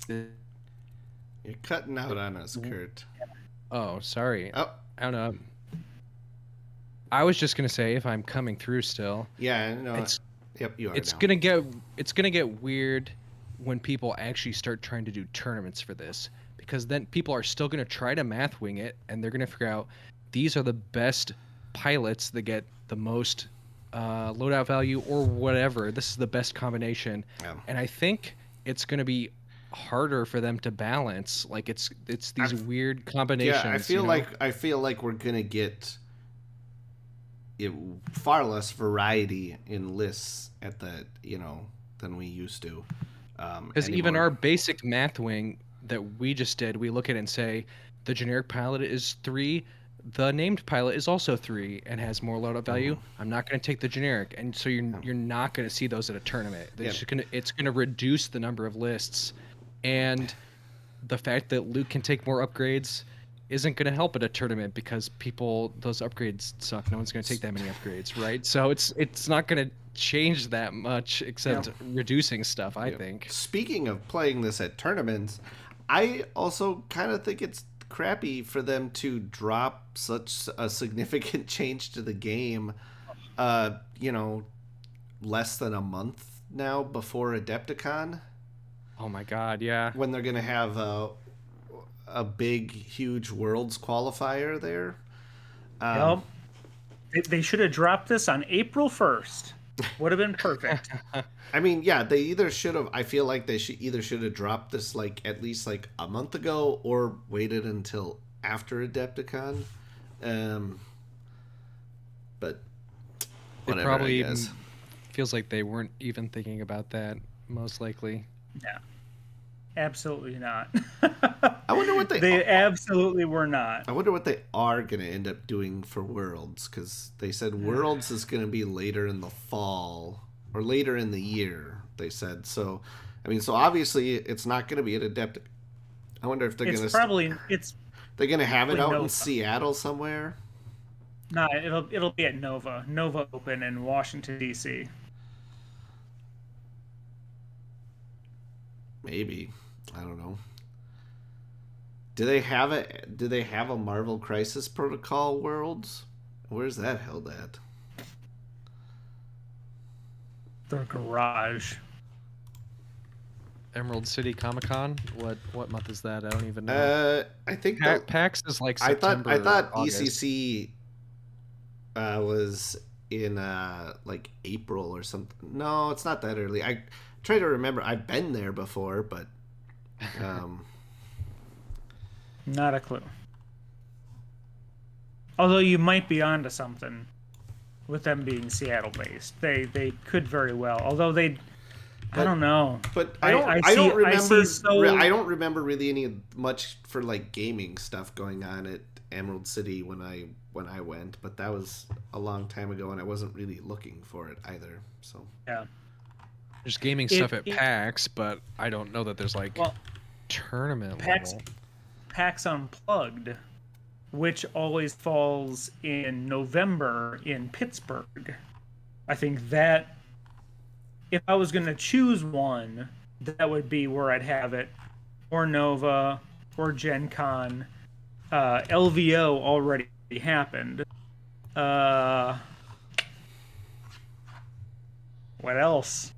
You're cutting out on us, Kurt. Oh, sorry. Oh, I don't know. I was just gonna say, if I'm coming through still. Yeah, no. Yep, you are. It's now. gonna get weird when people actually start trying to do tournaments for this, because then people are still gonna try to math wing it, and they're gonna figure out these are the best pilots that get the most loadout value or whatever. This is the best combination, and I think it's gonna be harder for them to balance. Like it's these weird combinations. Yeah, I feel like we're gonna get far less variety in lists at the than we used to. Because even our basic math wing that we just did, we look at it and say the generic pilot is 3, the named pilot is also 3 and has more loadout value. I'm not going to take the generic, and so you're not going to see those at a tournament. It's going to reduce the number of lists, and the fact that Luke can take more upgrades isn't going to help at a tournament because those upgrades suck. No one's going to take that many upgrades, right? So it's not going to change that much except reducing stuff, I think. Speaking of playing this at tournaments, I also kind of think it's crappy for them to drop such a significant change to the game, less than a month now before Adepticon. Oh my god, yeah. When they're going to have a big, huge Worlds qualifier there. They should have dropped this on April 1st. Would have been perfect. I mean, yeah, they either should have. I feel like they should have dropped this at least a month ago, or waited until after Adepticon. But whatever. It probably I guess. Feels like they weren't even thinking about that. Most likely. Yeah, absolutely not. I wonder what they absolutely were not. I wonder what they are going to end up doing for Worlds, because they said Worlds is going to be later in the fall or later in the year. They said so. I mean, so obviously it's not going to be at Adept. I wonder if they're going to they're going to have it out Nova. in Seattle somewhere. No, it'll be at Nova Open in Washington D.C. Maybe. I don't know. Do they have a Marvel Crisis Protocol Worlds? Where's that held at? The garage. Emerald City Comic Con. What month is that? I don't even know. I think PAX is like September. I thought August. ECC was in April or something. No, it's not that early. I try to remember. I've been there before, but not a clue. Although you might be onto something with them being Seattle based. They could very well. Although I don't know. But I don't remember really any much for gaming stuff going on at Emerald City when I went, but that was a long time ago and I wasn't really looking for it either. So yeah. There's gaming stuff at PAX, but I don't know that there's tournament level. PAX Unplugged, which always falls in November in Pittsburgh. I think that if I was going to choose one, that would be where I'd have it. Or Nova, or Gen Con. LVO already happened. What else?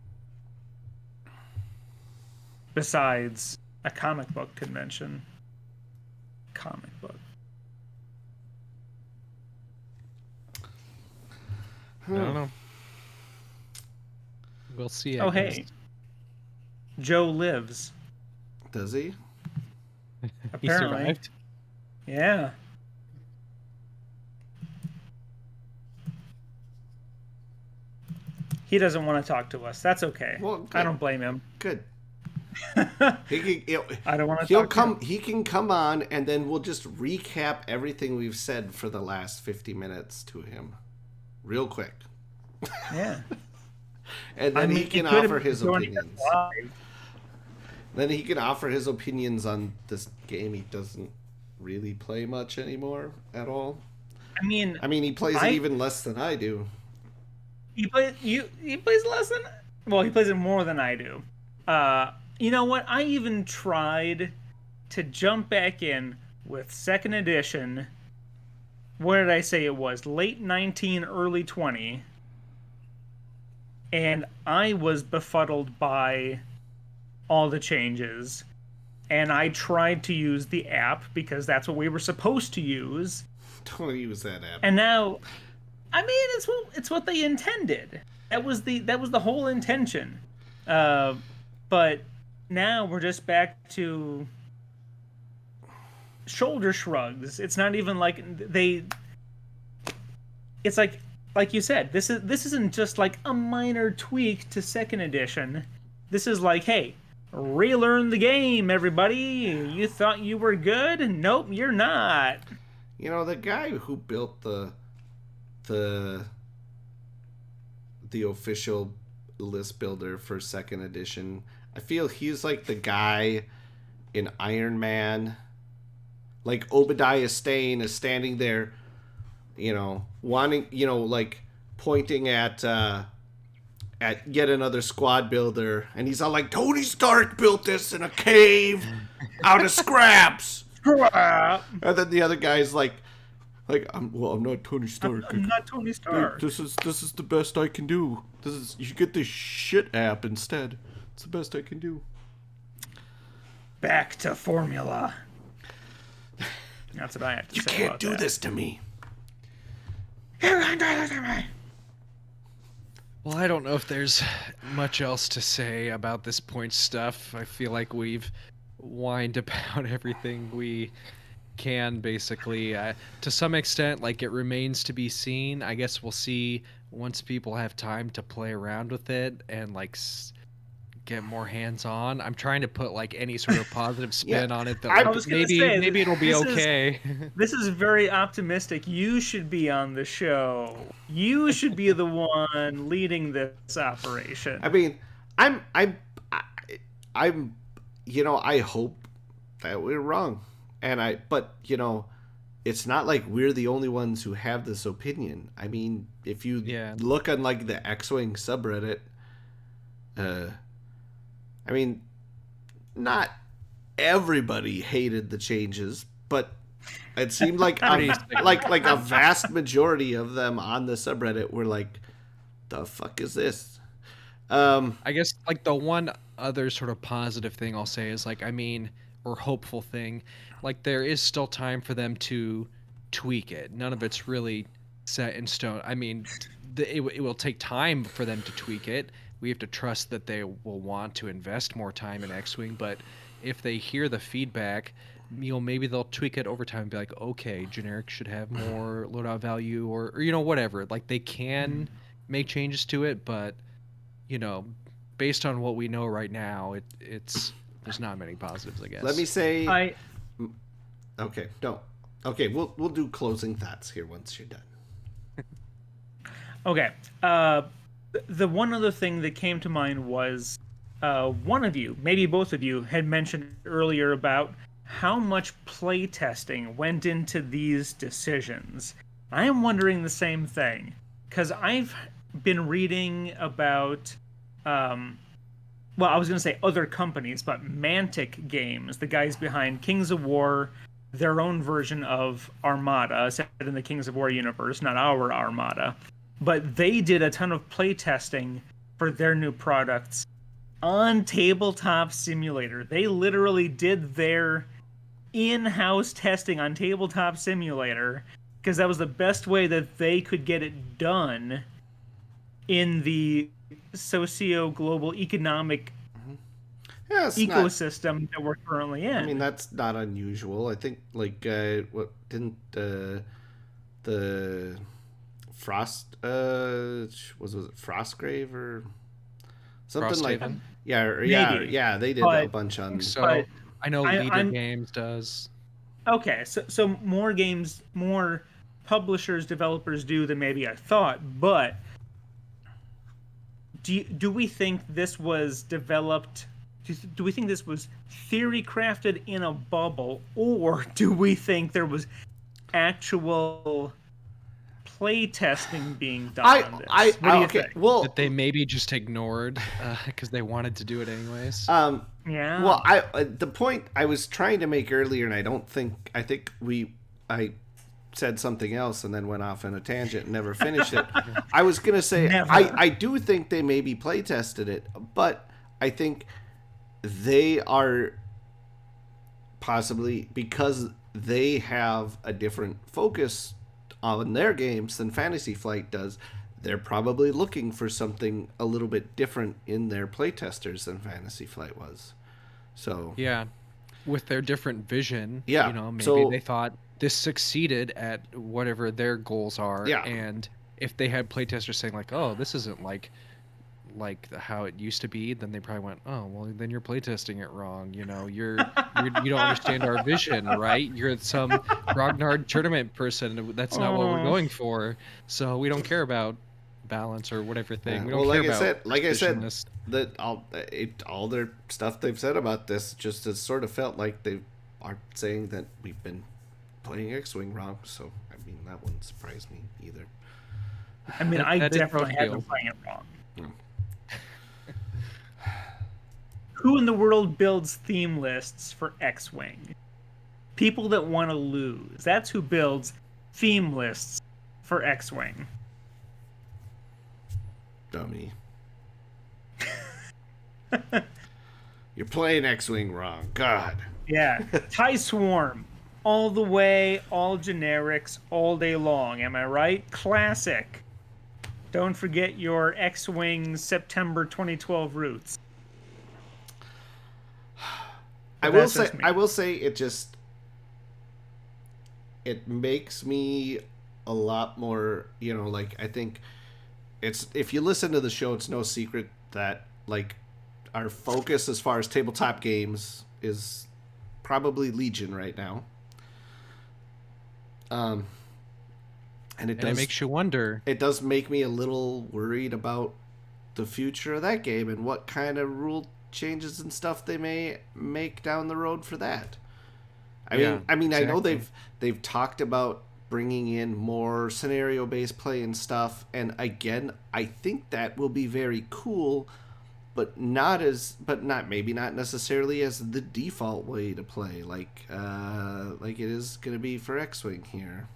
Besides a comic book convention. Comic book. I don't know. We'll see. Oh, hey. Joe lives. Does he? Apparently. He survived? Yeah. He doesn't want to talk to us. That's okay. Well, I don't blame him. Good. I don't want to He'll talk come. to him. He can come on, and then we'll just recap everything we've said for the last 50 minutes to him, real quick. Yeah. And then he can offer his opinions. Then he can offer his opinions on this game he doesn't really play much anymore at all. I mean, he plays it even less than I do. He plays less than. Well, he plays it more than I do. You know what? I even tried to jump back in with 2nd edition. What did I say it was? Late 19, early 20. And I was befuddled by all the changes. And I tried to use the app because that's what we were supposed to use. Don't use that app. And now, I mean, it's what they intended. That was the whole intention. But now we're just back to shoulder shrugs. It's not even like they. It's like you said. This isn't just like a minor tweak to 2nd edition. This is like, hey, relearn the game, everybody. You thought you were good? Nope, you're not. the guy who built the the official list builder for second edition, I feel he's like the guy in Iron Man. Like Obadiah Stane is standing there, wanting, like pointing at yet another squad builder, and he's all like, Tony Stark built this in a cave out of scraps. And then the other guy's like, I'm not Tony Stark. I'm not Tony Stark. This is the best I can do. You should get this shit app instead. It's the best I can do. Back to formula. That's what I have to You say can't about do that. this to me. You can't do this to me. Well, I don't know if there's much else to say about this point stuff. I feel like we've whined about everything we can, basically. To some extent, like, it remains to be seen. I guess we'll see once people have time to play around with it and, like, get more hands-on. I'm trying to put, like, any sort of positive spin on it. That I was gonna say, maybe it'll be okay. This is very optimistic. You should be on the show. You should be the one leading this operation. I mean, I hope that we're wrong, but it's not like we're the only ones who have this opinion. I mean, if you look on like the X-Wing subreddit, I mean, not everybody hated the changes, but it seemed like a vast majority of them on the subreddit were like, "The fuck is this?" I guess, like, the one other sort of positive thing I'll say is, like, I mean, or hopeful thing, like, there is still time for them to tweak it. None of it's really set in stone. I mean, it will take time for them to tweak it. We have to trust that they will want to invest more time in X-Wing, but if they hear the feedback, maybe they'll tweak it over time and be like, okay, generic should have more loadout value, or whatever. Like, they can make changes to it, but based on what we know right now, there's not many positives, I guess. Let me say, okay, no, okay, we'll do closing thoughts here once you're done. Okay. The one other thing that came to mind was one of you, maybe both of you, had mentioned earlier about how much playtesting went into these decisions. I am wondering the same thing, because I've been reading about, I was going to say other companies, but Mantic Games, the guys behind Kings of War, their own version of Armada, set in the Kings of War universe, not our Armada. But they did a ton of playtesting for their new products on Tabletop Simulator. They literally did their in-house testing on Tabletop Simulator because that was the best way that they could get it done in the socio-global economic ecosystem that we're currently in. I mean, that's not unusual. I think, like, what didn't the Frost was it Frostgrave or something like that? Yeah, they did a bunch on. So I know Leader Games does. Okay, so more games, more publishers, developers do than maybe I thought. But do we think this was developed? Do we think this was theory crafted in a bubble, or do we think there was actual play testing being done on this? What do you think? Well, that they maybe just ignored because they wanted to do it anyways. Yeah. Well, the point I was trying to make earlier, and I think I said something else and then went off on a tangent and never finished it. I was gonna say I do think they maybe play tested it, but I think they are possibly, because they have a different focus on their games than Fantasy Flight does, they're probably looking for something a little bit different in their playtesters than Fantasy Flight was. So yeah, with their different vision, maybe they thought this succeeded at whatever their goals are, and if they had playtesters saying like, oh, this isn't like like how it used to be, then they probably went, oh well, then you're playtesting it wrong. You know, you don't understand our vision, right? You're some grognard tournament person. That's not what we're Oh, going for. So we don't care about balance or whatever thing. We don't Well, care about like I said, precisionness. that all their stuff they've said about this just has sort of felt like they are saying that we've been playing X-wing wrong. So I mean, that wouldn't surprise me either. I mean, I That is how it definitely have been feels. playing it wrong. Hmm. Who in the world builds theme lists for X-Wing? People that want to lose. That's who builds theme lists for X-Wing. Dummy. You're playing X-wing wrong. God. Yeah. TIE Swarm. All the way, all generics, all day long. Am I right? Classic. Don't forget your X-Wing September 2012 roots. I But will that's say just me. I will say it makes me a lot more, like I think it's if you listen to the show, it's no secret that like our focus as far as tabletop games is probably Legion right now. Um and And it makes you wonder. it does make me a little worried about the future of that game and what kind of rule changes and stuff they may make down the road for that. Yeah, I mean, I know exactly. they've talked about bringing in more scenario based play and stuff, and again, I think that will be very cool, but not maybe not necessarily as the default way to play, like it is going to be for X-wing here.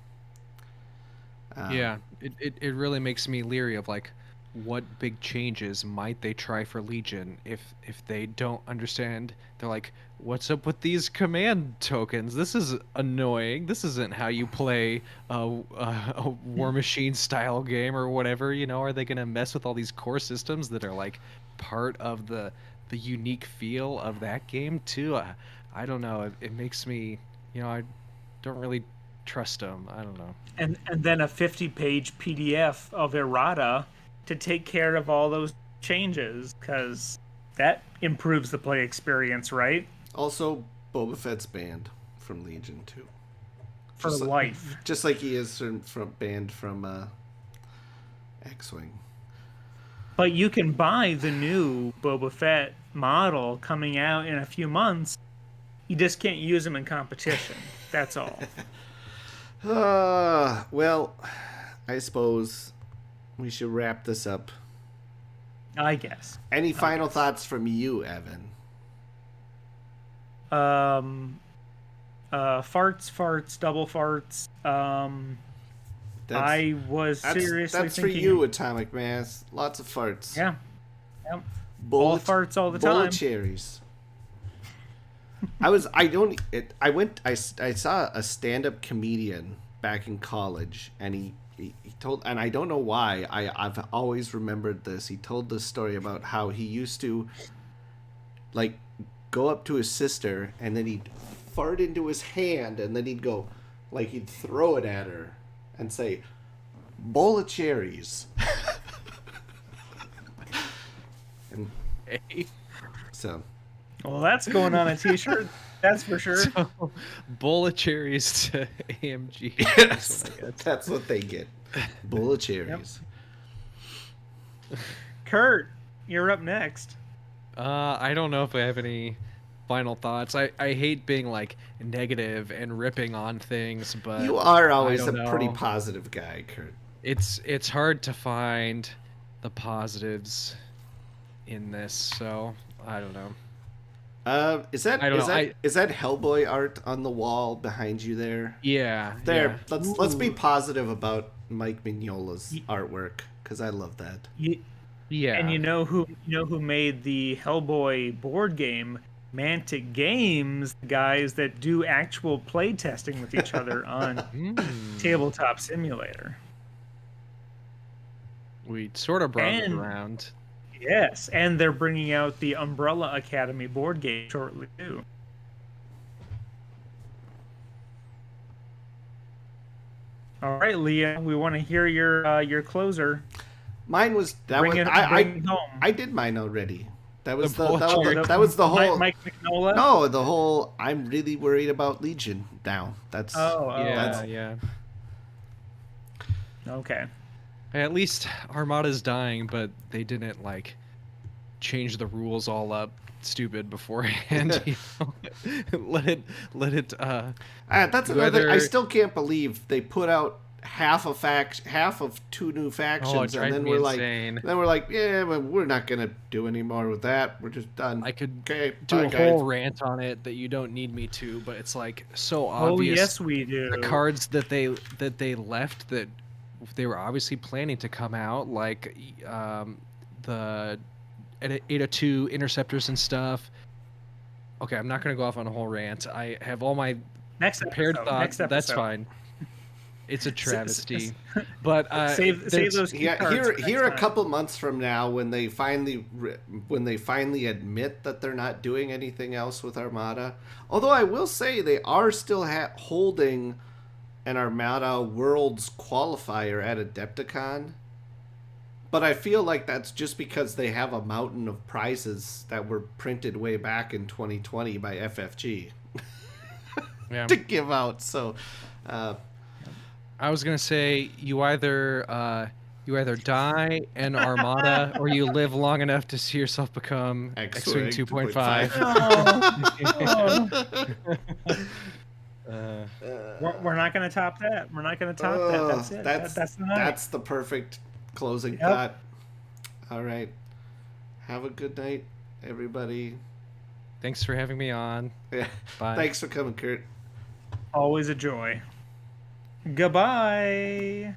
Um, Yeah, it really makes me leery of like what big changes might they try for Legion if they don't understand. They're like, what's up with these command tokens? This is annoying. This isn't how you play a War Machine style game or whatever. You know, are they gonna mess with all these core systems that are like part of the unique feel of that game too? I don't know. It makes me, I don't really trust them. I don't know. And then a 50-page PDF of errata to take care of all those changes, because that improves the play experience, right? Also, Boba Fett's banned from Legion too, For just like, life. just like he is from banned from X-wing. But you can buy the new Boba Fett model coming out in a few months. You just can't use them in competition. That's all. Well, I suppose we should wrap this up. I guess. Any final guess. thoughts from you, Evan? Farts, double farts. That's, I was seriously that's for thinking. you, Atomic Mass. Lots of farts. Yeah. Yep. Bullet, All farts all the bullet time. cherries. I saw a stand-up comedian back in college, and he told, and I don't know why, I've always remembered this. He told this story about how he used to like go up to his sister, and then he'd fart into his hand, and then he'd go, like he'd throw it at her and say, "Bowl of cherries." And Hey. so Well, that's going on a T-shirt. That's for sure. So, bowl of cherries to AMG. yes, That's what I get. that's what they get. Bowl of cherries. Kurt, you're up next. I don't know if I have any final thoughts. I hate being like negative and ripping on things, but You are I always a don't pretty know. positive guy, Kurt. It's hard to find the positives in this, so I don't know. Is that I don't is know. that is that Hellboy art on the wall behind you there? Yeah, There. yeah. Let's be Ooh. positive about Mike Mignola's artwork, because I love that. You, Yeah. and you know who made the Hellboy board game? Mantic Games, the guys that do actual play testing with each other on Hmm. Tabletop Simulator. We sort of brought it And around. yes, and they're bringing out the Umbrella Academy board game shortly too. All right, Leah, we want to hear your closer. Mine was that Bring was it, I bring it home. I did mine already. That was The that was the whole. Mike McNola. No, the whole. I'm really worried about Legion now. Yeah, Oh. yeah. Okay. At least Armada's dying, but they didn't like change the rules all up stupid beforehand. You know? let it That's you another. I either- still can't believe they put out half of two new Oh, it factions, and drives then me insane. yeah, well, we're not gonna do any more with that. We're just done. I could Okay, do bye, a guys. whole rant on it that you don't need me to, but it's like so Oh obvious. yes, we do. The cards that they left that they were obviously planning to come out, like the Eta 2 interceptors and stuff. Okay, I'm not gonna go off on a whole rant. I have all my Next prepared episode. thoughts. Next episode. That's fine. It's a travesty, but Save those key Yeah, cards. for here next a time. couple months from now, when they finally admit that they're not doing anything else with Armada. Although I will say they are still holding an Armada Worlds qualifier at Adepticon. But I feel like that's just because they have a mountain of prizes that were printed way back in 2020 by FFG yeah. to give out. So, I was gonna say you either die in Armada or you live long enough to see yourself become X-Wing X-Wing 2.5. We're not going to top that. We're not going to top that. That's it. That's the night. That's the perfect closing Yep. thought. All right. Have a good night, everybody. Thanks for having me on. Yeah. Bye. Thanks for coming, Kurt. Always a joy. Goodbye.